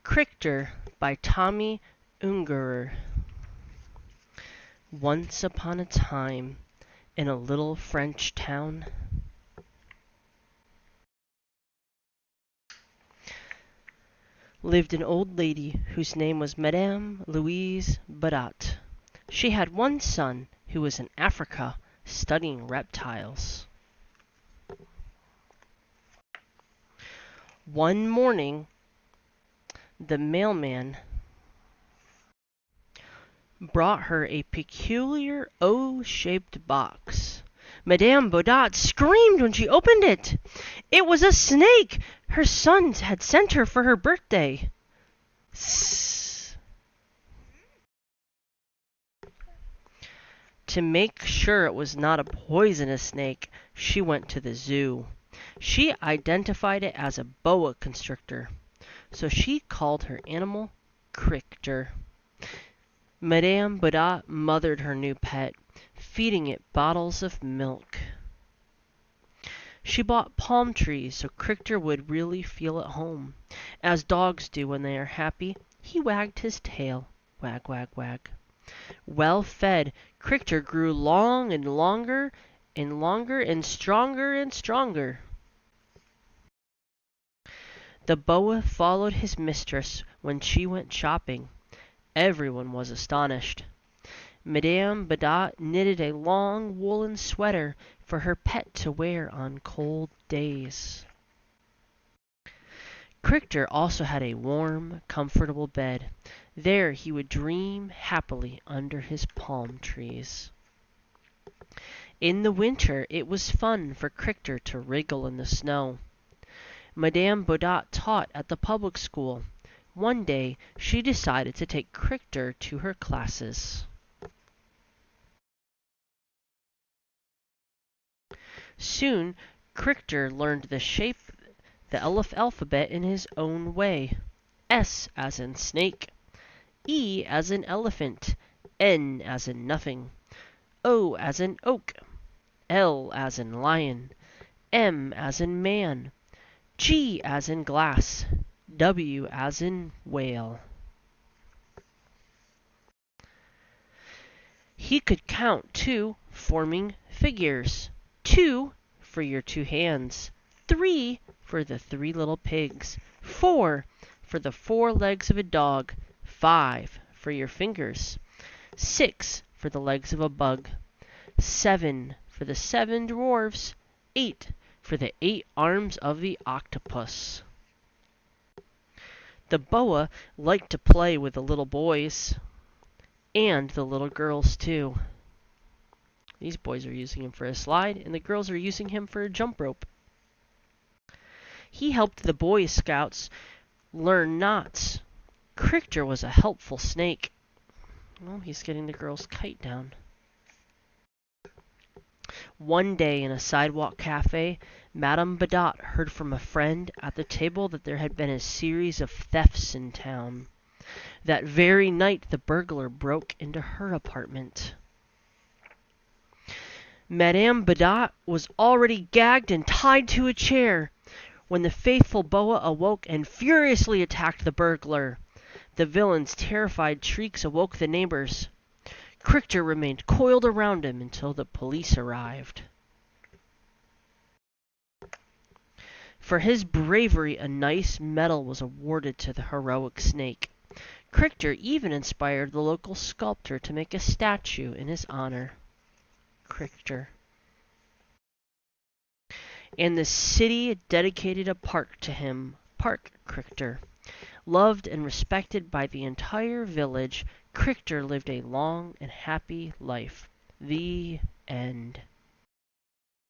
Crictor by Tomi, Ungerer. Once upon a time, in a little French town, lived an old lady whose name was Madame Louise Badat. She had one son who was in Africa studying reptiles. One morning, the mailman brought her a peculiar O-shaped box. Madame Badat screamed when she opened it. It was a snake her son had sent her for her birthday. Sss. To make sure it was not a poisonous snake, she went to the zoo. She identified it as a boa constrictor, so she called her animal Crictor. Madame Badat mothered her new pet, feeding it bottles of milk. She bought palm trees so Crictor would really feel at home. As dogs do when they are happy, he wagged his tail. Wag, wag, wag. Well fed, Crictor grew long and longer and longer and stronger. The boa followed his mistress when she went shopping. Everyone was astonished. Madame Badat knitted a long woolen sweater for her pet to wear on cold days. Crictor also had a warm, comfortable bed. There he would dream happily under his palm trees. In the winter it was fun for Crictor to wriggle in the snow. Madame Badat taught at the public school. One day she decided to take Crictor to her classes. Soon Crictor learned the alphabet in his own way. S as in snake, E as in elephant, N as in nothing, O as in oak, L as in lion, M as in man, G as in glass, W as in whale. He could count, too, forming figures. 2 for your 2 hands, 3 for the 3 little pigs, 4 for the 4 legs of a dog, 5 for your fingers, 6 for the legs of a bug, 7 for the 7 dwarfs, 8 for the 8 arms of the octopus. The boa liked to play with the little boys, and the little girls too. These boys are using him for a slide, and the girls are using him for a jump rope. He helped the Boy Scouts learn knots. Crictor was a helpful snake. Oh, he's getting the girl's kite down. One day in a sidewalk cafe, Madame Badat heard from a friend at the table that there had been a series of thefts in town. That very night, the burglar broke into her apartment. Madame Badat was already gagged and tied to a chair when the faithful boa awoke and furiously attacked the burglar. The villain's terrified shrieks awoke the neighbors. Crictor remained coiled around him until the police arrived. For his bravery, a nice medal was awarded to the heroic snake. Crictor even inspired the local sculptor to make a statue in his honor. Crictor. And the city dedicated a park to him, Park Crictor. Loved and respected by the entire village, Crictor lived a long and happy life. The end.